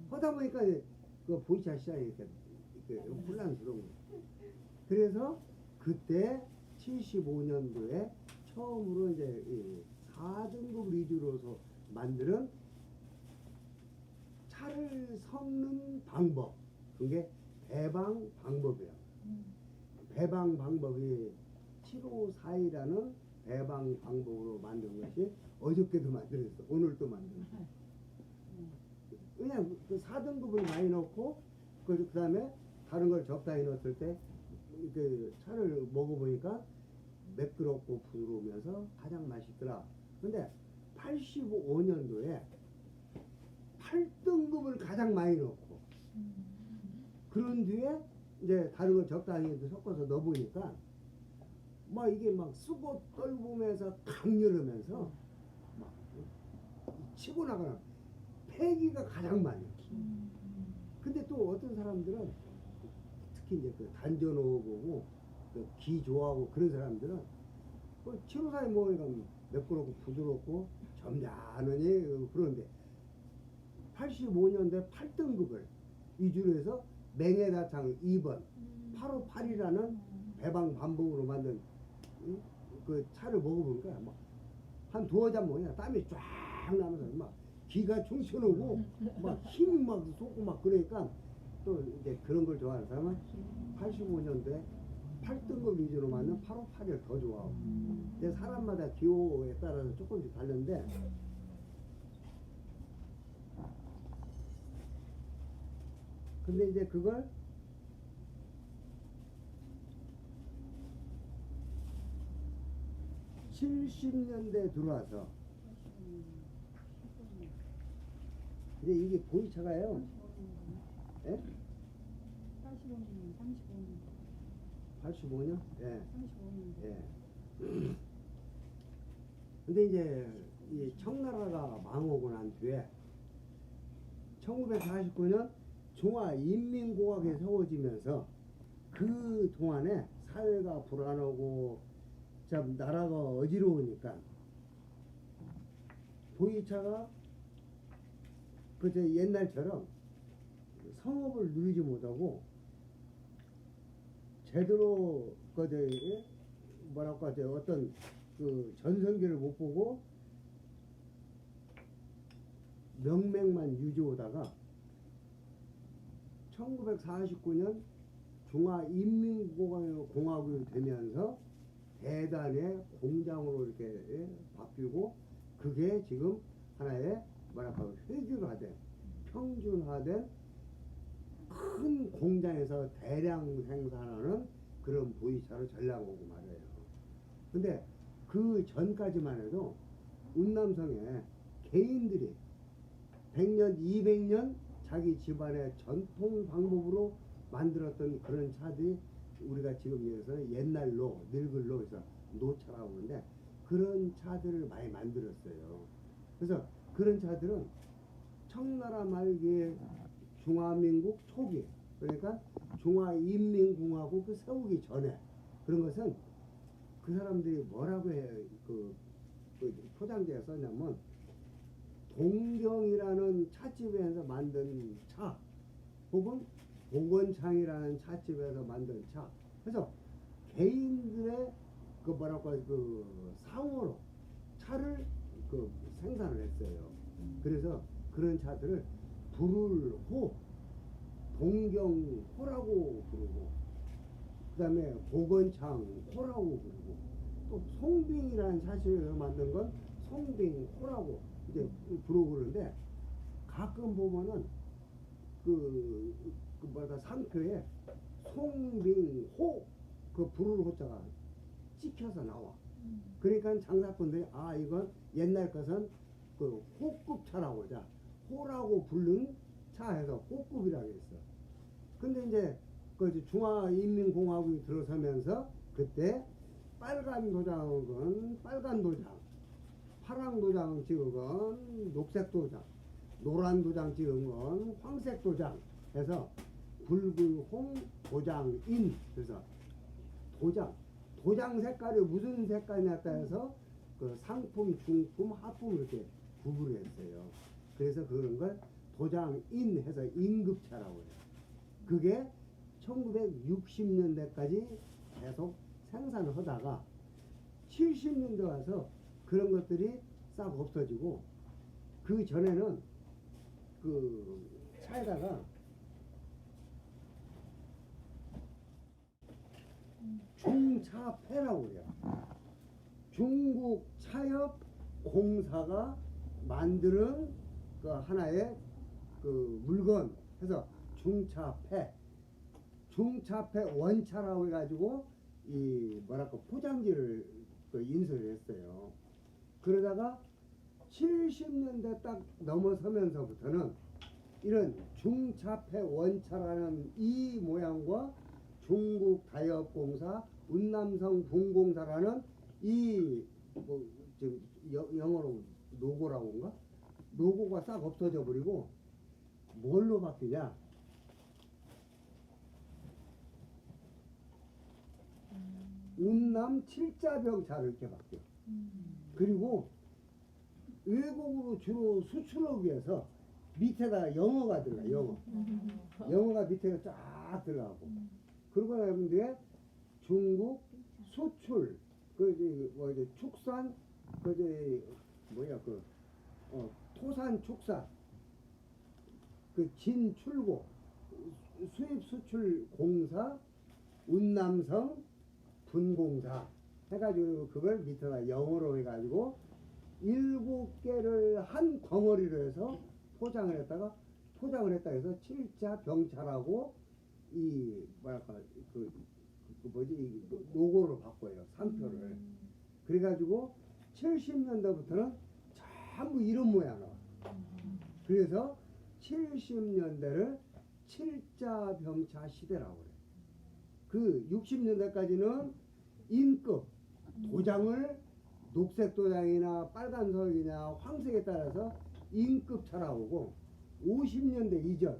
하다 보니까 그 보이차 시장이 이렇게 혼란스러운 거예요. 그래서 그때 75년도에 처음으로 이제 이 4등급 위주로서 만드는 차를 섞는 방법, 그게 배방 방법이에요. 배방 방법이 7542라는 배방 방법으로 만든 것이 어저께도 만들었어. 오늘도 만들었어. 그냥 그 4등급을 많이 넣고 그 다음에 다른 걸 적당히 넣었을 때 그 차를 먹어보니까 매끄럽고 부드러우면서 가장 맛있더라. 근데 85년도에 8등급을 가장 많이 넣고 그런 뒤에 이제 다른 걸 적당히 섞어서 넣어보니까 막 이게 막 쓰고 떨구면서 강렬하면서 막 치고 나가는 패기가 가장 많이. 근데 또 어떤 사람들은 특히 이제 그 단전호 보고 그 기 좋아하고 그런 사람들은 그 7542 뭐 이런 매끄럽고 부드럽고 점잖으니 그런데 85년대 8등급을 위주로 해서 맹해다창 2번 858이라는 배방 반복으로 만든 그 차를 먹어보니까 막 한 두어 잔 먹으냐 땀이 쫙 나면서 막 기가 충천오고 막 힘이 막 솟고 막 그러니까 또 이제 그런 걸 좋아하는 사람은 85년도에 8등급 위주로 만든 858을 더 좋아하고 근데 사람마다 기호에 따라서 조금씩 다른데 근데 이제 그걸 (70년대) 들어와서 이제 이게 보이차가요. 예? 85년, 35년, 85년? 예. 35년. 예. 근데 이제 이 청나라가 망하고 난 뒤에 1949년 중화인민공화국이 세워지면서 그 동안에 사회가 불안하고 참 나라가 어지러우니까 보이차가 그저 옛날처럼 성업을 누리지 못하고 제대로 그저 뭐랄까 저 어떤 그 전성기를 못 보고 명맥만 유지하다가 1949년 중화인민공화국이 되면서 대단의 공장으로 이렇게 바뀌고 그게 지금 하나의 뭐랄까 획일화된 평준화된 큰 공장에서 대량 생산하는 그런 보이차로 전락오고 말이에요. 근데 그 전까지만 해도 운남성에 개인들이 100년, 200년 자기 집안의 전통 방법으로 만들었던 그런 차들이 우리가 지금 여기서 옛날로 늙을로 해서 노차라고 하는데 그런 차들을 많이 만들었어요. 그래서 그런 차들은 청나라 말기에 중화민국 초기 그러니까 중화인민공화국 그 세우기 전에 그런 것은 그 사람들이 뭐라고 해 그 포장지에 썼냐면 동경이라는 찻집에서 만든 차 혹은 복원창이라는 찻집에서 만든 차 그래서 개인들의 그 뭐랄까 그 상호로 차를 그 생산을 했어요. 그래서 그런 차들을 불을호 동경호라고 부르고 그 다음에 복원창호라고 부르고 또 송빙이라는 샷을 만든 건 송빙호라고 이제 부르고 그러는데 가끔 보면은 그 뭐랄까 상표에 송빙호 그 부를 호자가 찍혀서 나와. 그러니까 장사꾼들이 아 이건 옛날 것은 그 호급 차라고 하자 호라고 부른 차에서 호급이라고 했어. 근데 이제 그 중화인민공화국이 들어서면서 그때 빨간 도장은 빨간 도장, 파랑 도장 찍은 건 녹색 도장, 노란 도장 찍은 건 황색 도장 해서 붉은홍 도장인 그래서 도장 색깔이 무슨 색깔이냐에 해서 그 상품, 중품, 하품 이렇게 구분했어요. 그래서 그런 걸 도장인 해서 임급차라고 해요. 그게 1960년대까지 계속 생산을 하다가 70년대 와서 그런 것들이 싹 없어지고 그 전에는 그 차에다가 중차폐라고 그래요. 중국 차협 공사가 만드는 그 하나의 그 물건 해서 중차폐 원차라고 해가지고 이 뭐랄까 포장지를 그 인수를 했어요. 그러다가 70년대 딱 넘어서면서부터는 이런 중차폐 원차라는 이 모양과 중국 다이업공사, 운남성 분공사라는 이 뭐 영어로 로고라고인가? 로고가 싹 없어져 버리고 뭘로 바뀌냐? 운남 칠자병차로 이렇게 바뀌어. 그리고 외국으로 주로 수출하기 위해서 밑에다가 영어가 들어가. 영어가 밑에 쫙 들어가고. 그러고 나면 뒤에 중국 수출 뭐 이제 축산 토산 축산 진출고 수입 수출 공사 운남성 분공사 해가지고 그걸 밑에다 영어로 해가지고 7개를 한 덩어리로 해서 포장을 했다 해서 칠자 병차라고 이 뭐랄까 이 로고로 바꿔요. 상표를. 그래가지고 70년대부터는 전부 이런 모양 나와. 그래서 70년대를 칠자병차 시대라고 그래. 그 60년대까지는 인급 도장을 녹색 도장이나 빨간색이나 황색에 따라서 인급차라고 하고 50년대 이전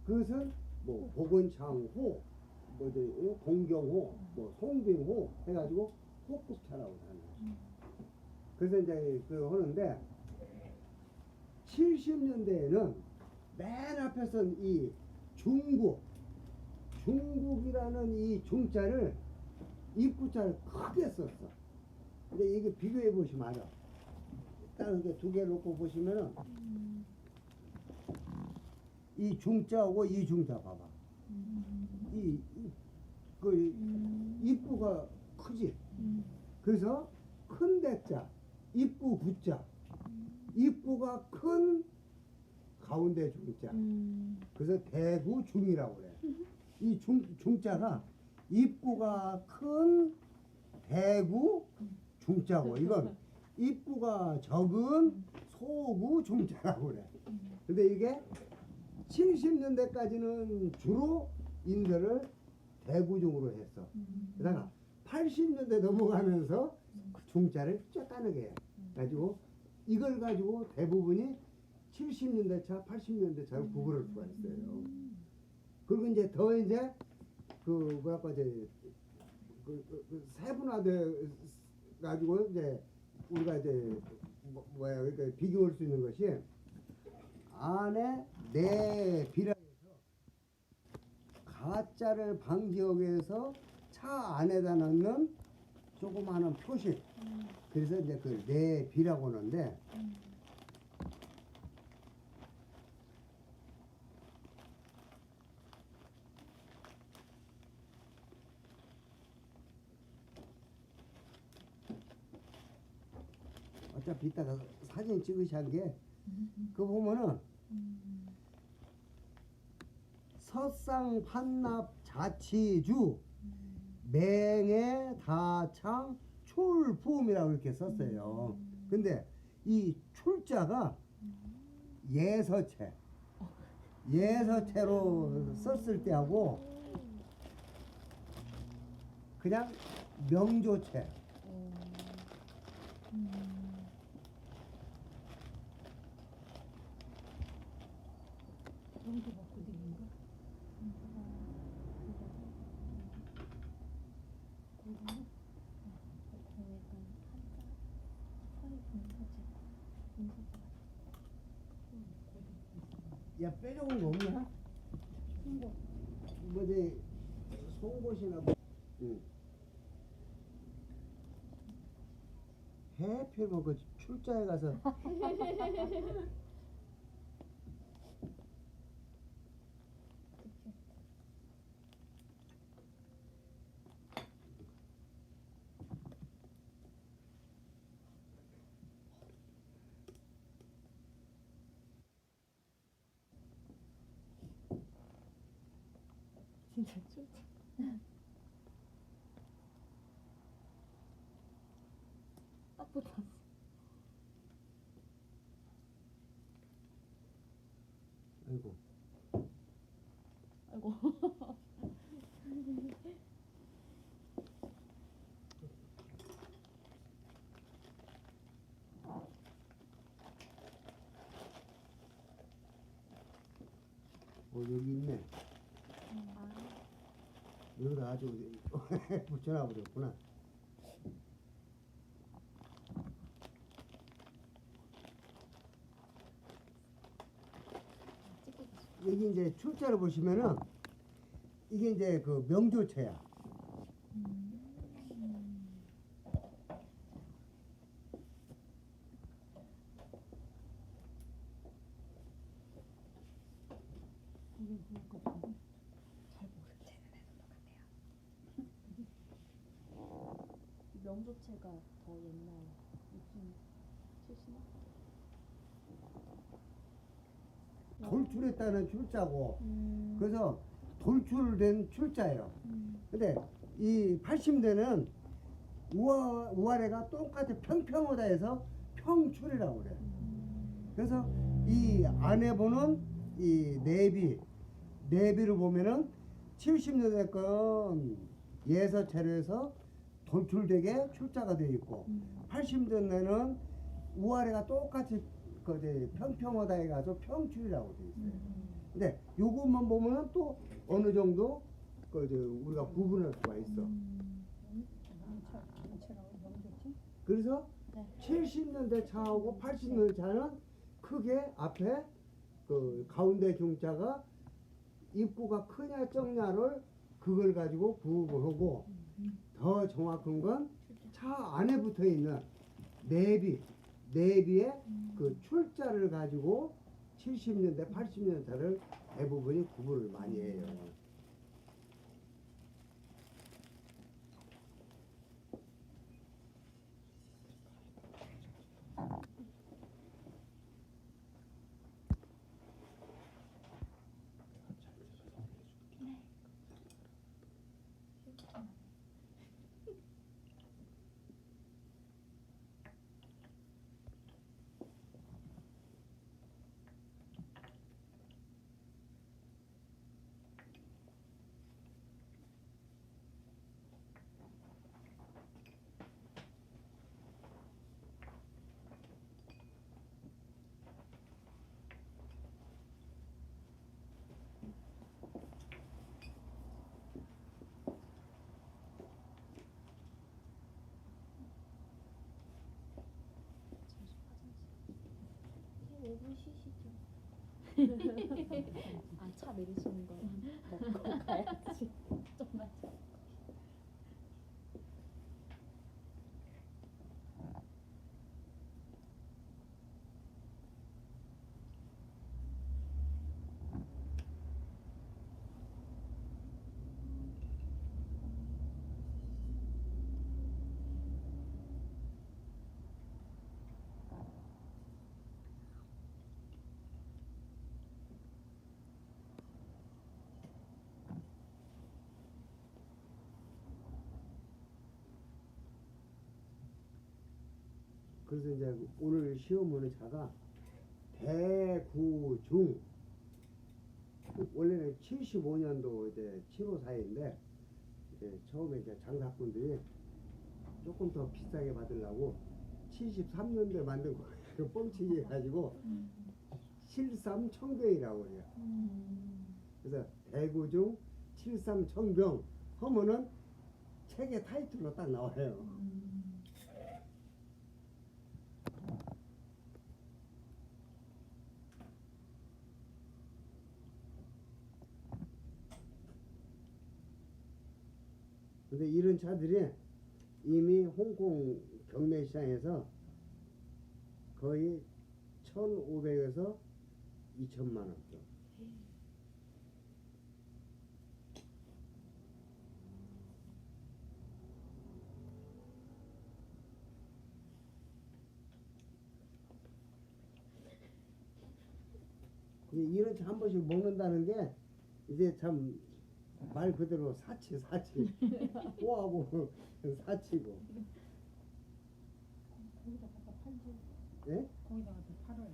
그것은 뭐 복원창호 공경호 송빙호 해가지고 호급차라고 하는 거죠. 그래서 이제 그거 하는데 70년대에는 맨 앞에선 이 중국이라는 이 중자를 입구자를 크게 썼어. 근데 이게 비교해 보시면 알아. 딱 이렇게 두 개 놓고 보시면은 이 중자하고 이 중자 봐봐. 입구가 크지. 그래서 큰 대자, 입구 구자, 입구가 큰 가운데 중자. 그래서 대구 중이라고 그래. 이 중자가 입구가 큰 대구 중자고 이건 입구가 적은 소구 중자라고 그래. 근데 이게 70년대까지는 주로 인쇄를 대구중으로 했어. 그러다가 80년대 넘어가면서 중자를 쫙 까르게 해. 가지고 이걸 가지고 대부분이 70년대 차, 80년대 차로 구분할 수가 있어요. 그리고 이제 더 이제 세분화돼 가지고 이제 우리가 이제 그러니까 비교할 수 있는 것이 안에 내비라해서 가짜를 방지하기 위해서 차 안에다 넣는 조그마한 표식. 그래서 이제 그 내비라고 하는데 어차피 이따가 사진 찍으시한 게 그거 보면은 서상 판납 자치주 맹해 다창 출품이라고 이렇게 썼어요. 근데 이 출자가 예서체로 썼을 때하고 그냥 명조체 영도 먹고 되는 거? 야 빼려온 거 없나? 뭐지 송곳이나 뭐. 대표가 그 출자에 가서 진짜 좀 아프다. 아이고 아이고. 여기 있네. 아, 여기다 아주 붙여놔 버렸구나. 찍고 있어. 여기 이제 출자를 보시면은 이게 이제 그 명조체야. 이게 누구 같은데? 잘 모르겠네. 똑같네요. 명조체가 더 옛날 무슨 70년? 돌출했다는 출자고. 그래서 돌출된 출자예요. 근데 이 80대는 우아래가 똑같이 평평하다 해서 평출이라고 그래. 그래서 이 안에 보는 이 내비를 보면은 70년대 건 예서체로해서 돌출되게 출자가 되어 있고 80년대는 우아래가 똑같이 그 이제 평평하다 해가지고 평출이라고 되어 있어요. 근데 요것만 보면은 또 어느 정도 그 이제 우리가 구분할 수가 있어. 명체라고 명조지? 그래서 네. 70년대 차하고 80년대 차는 크게 앞에 그 가운데 중자가 입구가 크냐 적냐를 그걸 가지고 구분을 하고 더 정확한 건 차 안에 붙어 있는 내비의 그 출자를 가지고 70년대 80년대를 대부분이 구분을 많이 해요. 이게 5분 쉬시죠. 아, 차 내리시는 거 먹고 가야지. 좀만. 그래서 이제 오늘 시험 보는 차가 대구중 원래는 75년도 이제 754인데 이제 처음에 이제 장사꾼들이 조금 더 비싸게 받으려고 73년도에 만든 거 뻥치기 해가지고 73청병이라고 그래요. 그래서 대구중 73청병 하면은 책의 타이틀로 딱 나와요. 근데 이런 차들이 이미 홍콩 경매시장에서 거의 1,500에서 2천만 원 돈. 이런 한 번씩 먹는다는 게 이제 참 말 그대로 사치 꼬하고 사치고. 거기다 갖다 팔지. 예? 거기다 갖다 팔아요.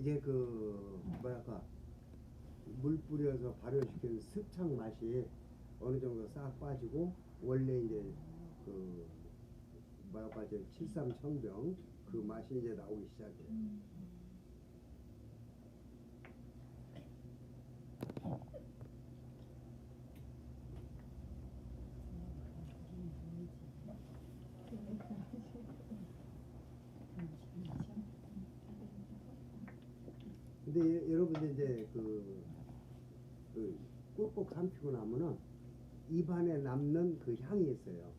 이게 그 뭐랄까 물 뿌려서 발효시킨 습창 맛이 어느 정도 싹 빠지고 원래 이제 그 뭐랄까 이제 칠삼청병 그 맛이 이제 나오기 시작해요. 근데 여러분들 이제 그 꾹꾹 삼키고 나면은 입안에 남는 그 향이 있어요.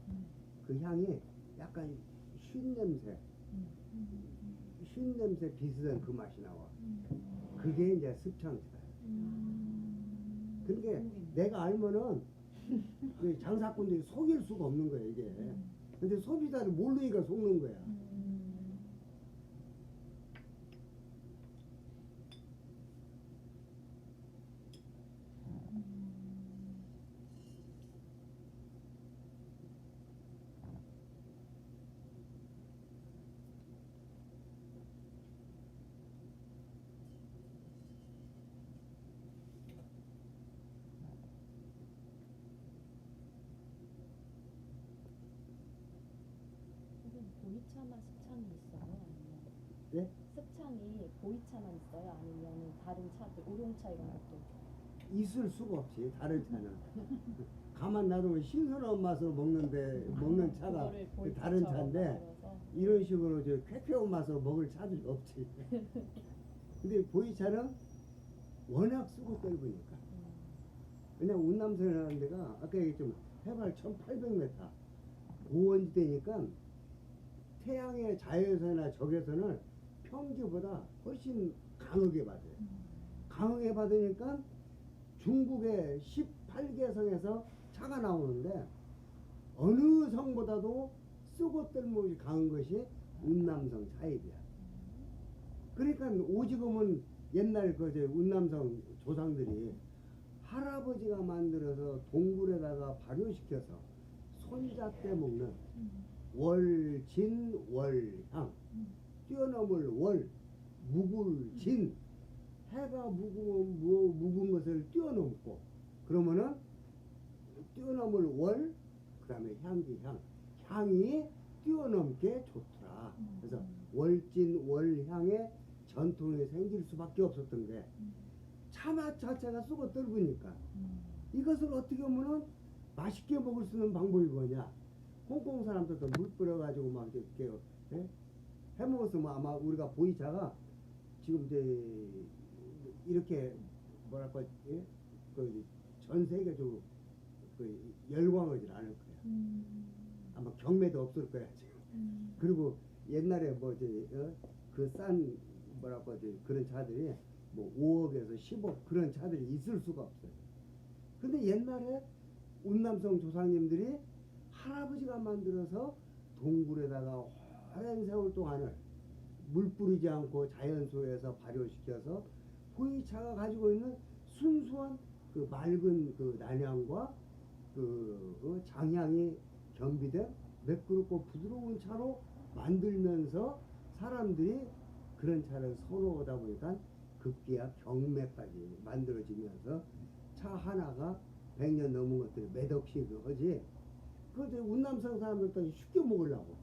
그 향이 약간 쉰 냄새 비슷한 그 맛이 나와. 그게 이제 습창차예요. 그러니까 내가 알면은 그 장사꾼들이 속일 수가 없는 거예요 이게. 근데 소비자를 모르니까 속는 거야. 보이차만 습창이 있어요? 아니면 예? 습창이 보이차만 있어요? 아니면 다른 차들, 우롱차 이런 것도? 있을 수가 없지 다른 차는. 가만 놔두면 신선한 맛으로 먹는 차가 그거를 그 다른 보이차처럼 차인데 만들어서? 이런 식으로 저 쾌쾌한 맛으로 먹을 차들이 없지. 근데 보이차는 워낙 쓰고 떨으니까. 그냥 운남선이라는 데가 아까 얘기했지만 해발 1800m 고원지대니까 태양의 자외선이나 적외선을 평지보다 훨씬 강하게 받아요. 강하게 받으니까 중국의 18개 성에서 차가 나오는데 어느 성보다도 쓰고 뜰모이 강한 것이 운남성 차입이야. 그러니까 오지금은 옛날 그 운남성 조상들이 할아버지가 만들어서 동굴에다가 발효시켜서 손자 때 먹는 월진 월향, 뛰어넘을 월 묵을 진, 해가 묵은 것을 뛰어넘고 그러면은 뛰어넘을 월, 그 다음에 향이 뛰어넘게 좋더라. 그래서 월진 월향의 전통이 생길 수밖에 없었던 게 차맛 자체가 쑥어 떨으니까 이것을 어떻게 보면은 맛있게 먹을 수 있는 방법이 뭐냐? 홍콩 사람들도 물 뿌려가지고 막 이렇게 해 먹었으면 아마 우리가 보이차가 지금 이제 이렇게 뭐랄까 그전 세계적으로 그 열광하지 않을 거야. 아마 경매도 없을 거야 지금. 그리고 옛날에 뭐 이제 그 뭐랄까 그런 차들이 뭐 5억에서 10억 그런 차들이 있을 수가 없어요. 근데 옛날에 운남성 조상님들이 할아버지가 만들어서 동굴에다가 오랜 세월 동안을 물 뿌리지 않고 자연소에서 발효시켜서 보이차가 가지고 있는 순수한 그 맑은 그 난향과 그 장향이 겸비된 매끄럽고 부드러운 차로 만들면서 사람들이 그런 차를 선호하다 보니까 급기야 경매까지 만들어지면서 차 하나가 100년 넘은 것들이 몇 억씩 하지. 그런데 운남성 사람들도 쉽게 먹으려고.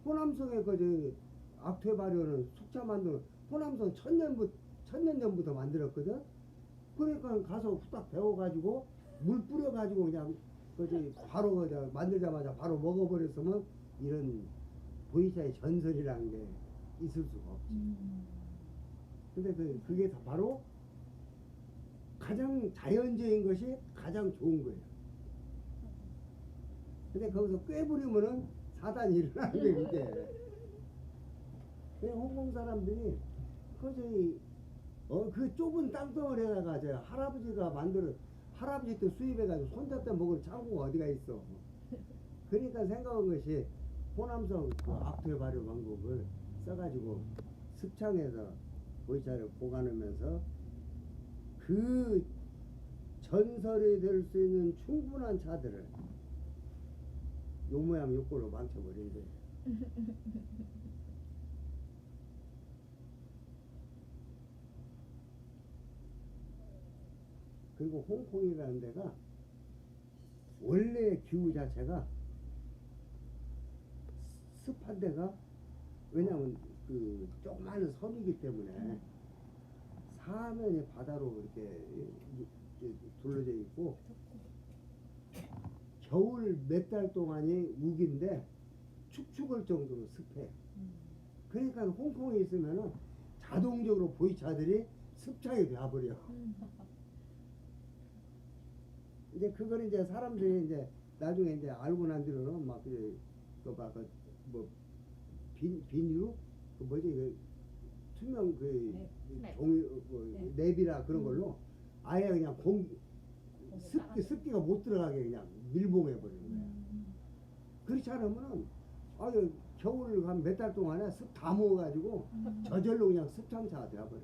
호남성의 그 악퇴 발효는 숙차 만드는 호남성 천년 전부터 만들었거든. 그러니까 가서 후딱 배워가지고 물 뿌려가지고 그냥 바로 그냥 만들자마자 바로 먹어버렸으면 이런 보이차의 전설이라는 게 있을 수가 없지. 근데 그게 다 바로 가장 자연적인 것이 가장 좋은 거예요. 근데 거기서 꾀부리면은 사단이 일어나는 게 이게. 그냥 홍콩 사람들이 그 좁은 땅덩어리에다가 할아버지가 할아버지 때 수입해가지고 손자 때 먹을 창고가 어디가 있어. 그러니까 생각한 것이 호남성 그 악퇴 발효 방법을 써가지고 습창에서 보이차를 보관하면서 그 전설이 될 수 있는 충분한 차들을 요 모양 요 꼴로 망쳐버린 거예요. 그리고 홍콩이라는 데가 원래 기후 자체가 습한 데가, 왜냐하면 그 조그마한 섬이기 때문에 사면이 바다로 이렇게 둘러져 있고 겨울 몇 달 동안이 우기인데 축축할 정도로 습해. 그러니까 홍콩에 있으면은 자동적으로 보이차들이 습창이 돼버려. 이제 그걸 이제 사람들이 이제 나중에 이제 알고 난 뒤로는 막 뭐 비누 그 뭐지 그 투명 그 네. 종이 네. 랩이라 그런 걸로 아예 그냥 습기가 못 들어가게 그냥 밀봉해 버리는 거야. 그렇지 않으면은 아유 겨울 한 몇 달 동안에 습 다 먹어가지고 저절로 그냥 습창차가 돼버려.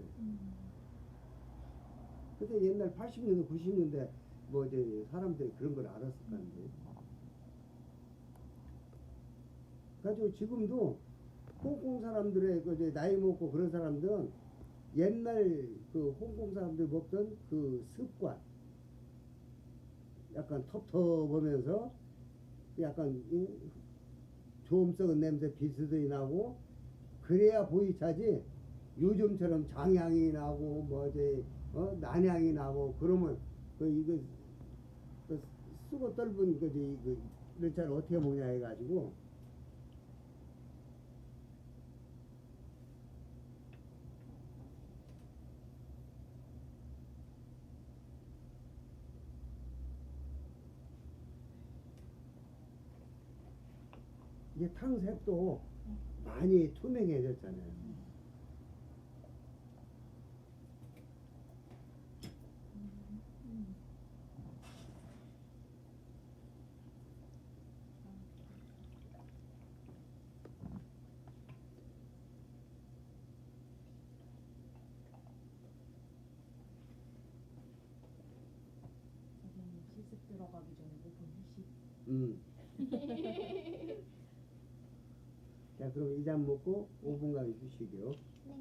근데 옛날 80년대 90년대 뭐 이제 사람들이 그런 걸 알았을 건데. 가지고 지금도 홍콩 사람들의 그 이제 나이 먹고 그런 사람들은 옛날 그 홍콩 사람들이 먹던 그 습관, 약간 텁텁하면서 약간 조음 썩은 냄새 비스듬히 나고 그래야 보이차지. 요즘처럼 장향이 나고 뭐 이제 난향이 나고 그러면 이거 쓰고 떫은 이런 차를 어떻게 먹냐 해가지고. 이제 탕색도 많이 투명해졌잖아요. 선생님 실습 들어가기 전에 5분 휴식. 자, 그럼 이 잔 먹고 5분간 휴식이요. 네.